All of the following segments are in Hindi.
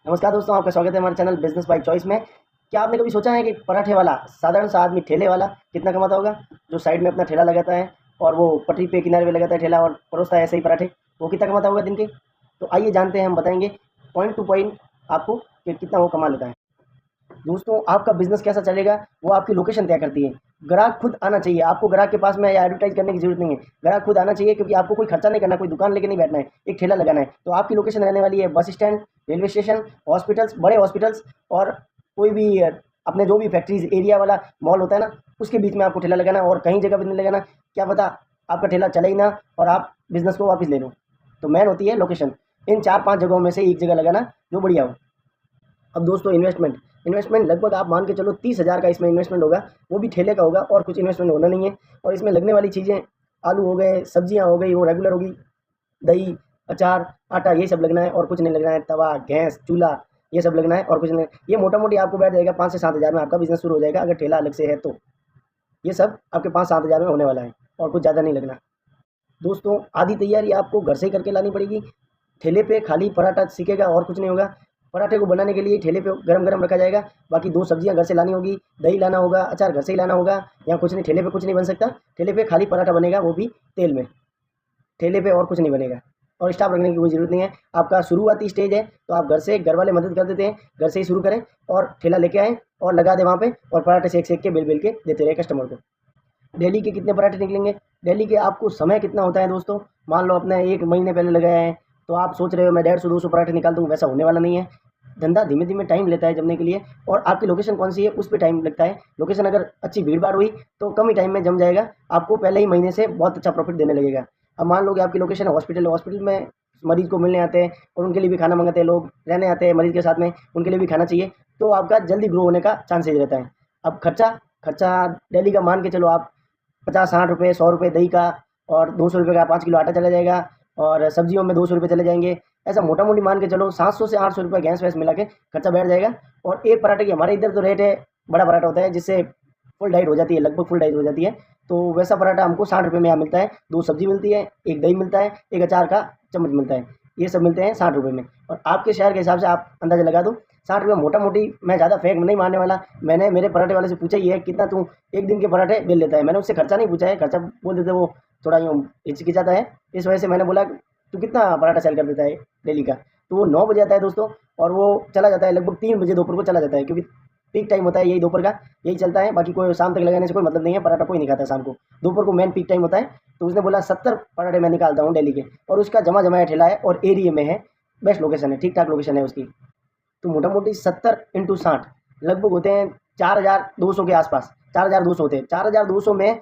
नमस्कार दोस्तों, आपका स्वागत है हमारे चैनल बिजनेस बाय चॉइस में। क्या आपने कभी सोचा है कि पराठे वाला, साधारण सा आदमी, ठेले वाला कितना कमाता होगा? जो साइड में अपना ठेला लगाता है और वो पटरी पे किनारे पे लगाता है ठेला और परोसता है ऐसे ही पराठे, वो कितना कमाता होगा दिन के? तो आइए जानते हैं, हम बताएंगे पॉइंट टू पॉइंट आपको कि कितना वो कमा लेता है। दोस्तों, आपका बिजनेस कैसा चलेगा वो आपकी लोकेशन तय करती है। ग्राहक खुद आना चाहिए, आपको ग्राहक के पास में या एडवर्टाइज करने की जरूरत नहीं है। ग्राहक खुद आना चाहिए, क्योंकि आपको कोई खर्चा नहीं करना, कोई दुकान लेके नहीं बैठना है, एक ठेला लगाना है। तो आपकी लोकेशन रहने वाली है bus stand, railway station, hospitals, बड़े हॉस्पिटल्स और कोई भी अपने जो भी फैक्ट्रीज एरिया वाला मॉल होता है ना, उसके बीच में आपको ठेला लगाना है। और कहीं जगह पर नहीं लगाना, क्या पता आपका ठेला चले ही ना और आप बिजनेस को वापस ले लो। तो मेन होती है लोकेशन। इन 4-5 जगहों में से एक जगह लगाना जो बढ़िया हो। अब दोस्तों, इन्वेस्टमेंट लगभग आप मान के चलो 30,000 का इसमें इन्वेस्टमेंट होगा, वो भी ठेले का होगा और कुछ इन्वेस्टमेंट होना नहीं है। और इसमें लगने वाली चीज़ें, आलू हो गए, सब्जियां हो गई, वो रेगुलर होगी, दही, अचार, आटा, ये सब लगना है और कुछ नहीं लगना है। तवा, गैस, चूल्हा, ये सब लगना है और कुछ नहीं। ये मोटा मोटी आपको बैठ जाएगा 5 से 7 हज़ार में, आपका बिजनेस शुरू हो जाएगा अगर ठेला अलग से है तो। ये सब आपके 5-7 हज़ार में होने वाला है और कुछ ज़्यादा नहीं लगना। दोस्तों, आधी तैयारी आपको घर से ही करके लानी पड़ेगी। ठेले पे खाली पराठा सीखेगा और कुछ नहीं होगा। पराठे को बनाने के लिए ठेले पे गरम गरम रखा जाएगा। बाकी 2 सब्जियां घर से लानी होगी, दही लाना होगा, अचार घर से ही लाना होगा। यहाँ कुछ नहीं, ठेले पे कुछ नहीं बन सकता। ठेले पे खाली पराठा बनेगा, वो भी तेल में। ठेले पे और कुछ नहीं बनेगा और स्टाफ रखने की कोई ज़रूरत नहीं है। आपका शुरुआती स्टेज है तो आप घर से, घर वाले मदद कर देते हैं, घर से ही शुरू करें और ठेला लेके आएँ और लगा दें वहाँ पे और पराठे सेक सेक के बेल बेल के देते रहे कस्टमर को। डेली के कितने पराठे निकलेंगे? डेली के आपको समय कितना होता है दोस्तों? मान लो अपने 1 महीने पहले लगाया है तो आप सोच रहे हो मैं 150-200 पराठे निकाल दूँ, वैसा होने वाला नहीं है। धंधा धीमे धीमे टाइम लेता है जमने के लिए और आपकी लोकेशन कौन सी है उस पर टाइम लगता है। लोकेशन अगर अच्छी भीड़ भाड़ हुई तो कम ही टाइम में जम जाएगा, आपको पहले ही महीने से बहुत अच्छा प्रॉफिट देने लगेगा। अब मान लो कि आपकी लोकेशन है हॉस्पिटल, हॉस्पिटल में मरीज को मिलने आते हैं और उनके लिए भी खाना मंगाते हैं, लोग रहने आते हैं मरीज के साथ में, उनके लिए भी खाना चाहिए, तो आपका जल्दी ग्रो होने का चांसेज रहता है। अब खर्चा, खर्चा डेली का मान के चलो आप 50-60 रुपये, 100 रुपये दही का और 200 रुपये का 5 किलो आटा चला जाएगा और सब्जियों में 200 रुपये चले जाएंगे। ऐसा मोटा मोटी मान के चलो 700 से 800 रुपये गैस वैस मिला के खर्चा बैठ जाएगा। और एक पराठे की हमारे इधर तो रेट है, बड़ा पराठा होता है जिससे फुल डाइट हो जाती है, लगभग फुल डाइट हो जाती है। तो वैसा पराठा हमको 60 रुपये में यहाँ मिलता है। 2 सब्जी मिलती है, एक दही मिलता है, एक अचार का चम्मच मिलता है, ये सब मिलते हैं 60 रुपये में। और आपके शहर के हिसाब से आप अंदाजा लगा दो। 60 रुपये मोटा मोटी, मैं ज़्यादा फेक नहीं मारने वाला। मैंने मेरे पराठे वाले से पूछा ही है कितना तू एक दिन के पराठे बेल लेता है। मैंने उससे खर्चा नहीं पूछा है, खर्चा बोल देते वो थोड़ा यूँ हिचकिचाता है, इस वजह से मैंने बोला तू कितना पराठा सेल कर देता है डेली का? तो वो 9 बजे आता है दोस्तों और वो चला जाता है लगभग 3 बजे दोपहर को चला जाता है, क्योंकि पीक टाइम होता है यही दोपहर का, यही चलता है। बाकी कोई शाम तक लगाने से कोई मतलब नहीं है, पराठा कोई नहीं खाता शाम को, दोपहर को मेन पीक टाइम होता है। तो उसने बोला 70 पराठे मैं निकालता हूँ डेली के, और उसका जमा जमाया ठेला है और एरिया में है, बेस्ट लोकेशन है, ठीक ठाक लोकेशन है उसकी। तो मोटा मोटी 70 इंटू 60 लगभग होते हैं 4,200 के आसपास। 4,200 होते हैं। 4,200 में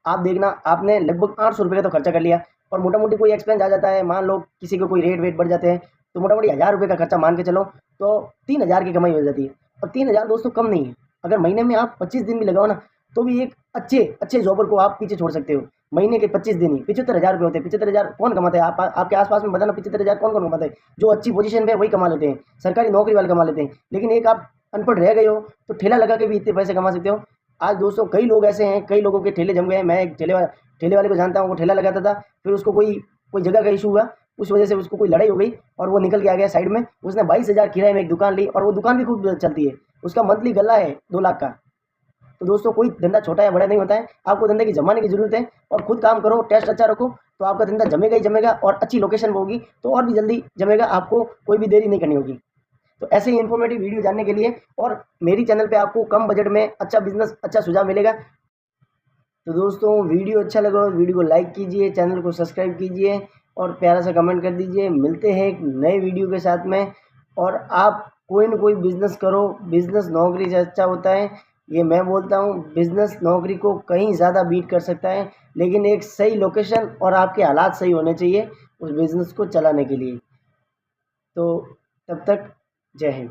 आप देखना आपने लगभग 800 रुपये का तो खर्चा कर लिया। और मोटा मोटी कोई एक्सपेंस आ जाता है, मान लो किसी को कोई रेट वेट बढ़ जाते हैं, तो मोटा मोटी 1,000 रुपये का खर्चा मान के चलो, तो 3,000 की कमाई हो जाती है। और 3,000 दोस्तों कम नहीं है। अगर महीने में आप 25 दिन भी लगाओ ना, तो भी एक अच्छे अच्छे जॉबर को आप पीछे छोड़ सकते हो। महीने के 25 दिन ही 75,000 रुपये होते हैं। 75,000 कौन कमाता है? आप आपके आसपास में बताना, 75,000 कौन कौन कमाता है? जो अच्छी पोजीशन पे है वही कमा लेते हैं, सरकारी नौकरी वाले कमा लेते हैं। लेकिन एक आप अनपढ़ रह गए हो तो ठेला लगा के भी इतने पैसे कमा सकते हो। आज दोस्तों कई लोग ऐसे हैं, कई लोगों के ठेले जम गए हैं। मैं एक ठेले वाले को जानता हूँ, वो ठेला लगाता था, फिर उसको कोई कोई जगह का इशू हुआ, उस वजह से उसको कोई लड़ाई हो गई और वो निकल के आ गया साइड में। उसने 22,000 किराए में एक दुकान ली और वो दुकान भी खूब चलती है, उसका मंथली गल्ला है 2 लाख का। तो दोस्तों, कोई धंधा छोटा या बड़ा नहीं होता है, आपको धंधे की जमाने की जरूरत है और खुद काम करो, टेस्ट अच्छा रखो, तो आपका धंधा जमेगा ही जमेगा। और अच्छी लोकेशन होगी तो और भी जल्दी जमेगा, आपको कोई भी देरी नहीं करनी होगी। तो ऐसे ही इन्फॉर्मेटिव वीडियो जानने के लिए और मेरी चैनल पे आपको कम बजट में अच्छा बिजनेस, अच्छा सुझाव मिलेगा। तो दोस्तों, वीडियो अच्छा लगा तो वीडियो को लाइक कीजिए, चैनल को सब्सक्राइब कीजिए और प्यारा सा कमेंट कर दीजिए। मिलते हैं एक नए वीडियो के साथ में। और आप कोई ना कोई बिज़नेस करो, बिज़नेस नौकरी से अच्छा होता है, ये मैं बोलता हूँ। बिज़नेस नौकरी को कहीं ज़्यादा बीट कर सकता है, लेकिन एक सही लोकेशन और आपके हालात सही होने चाहिए उस बिज़नेस को चलाने के लिए। तो तब तक जय हिंद।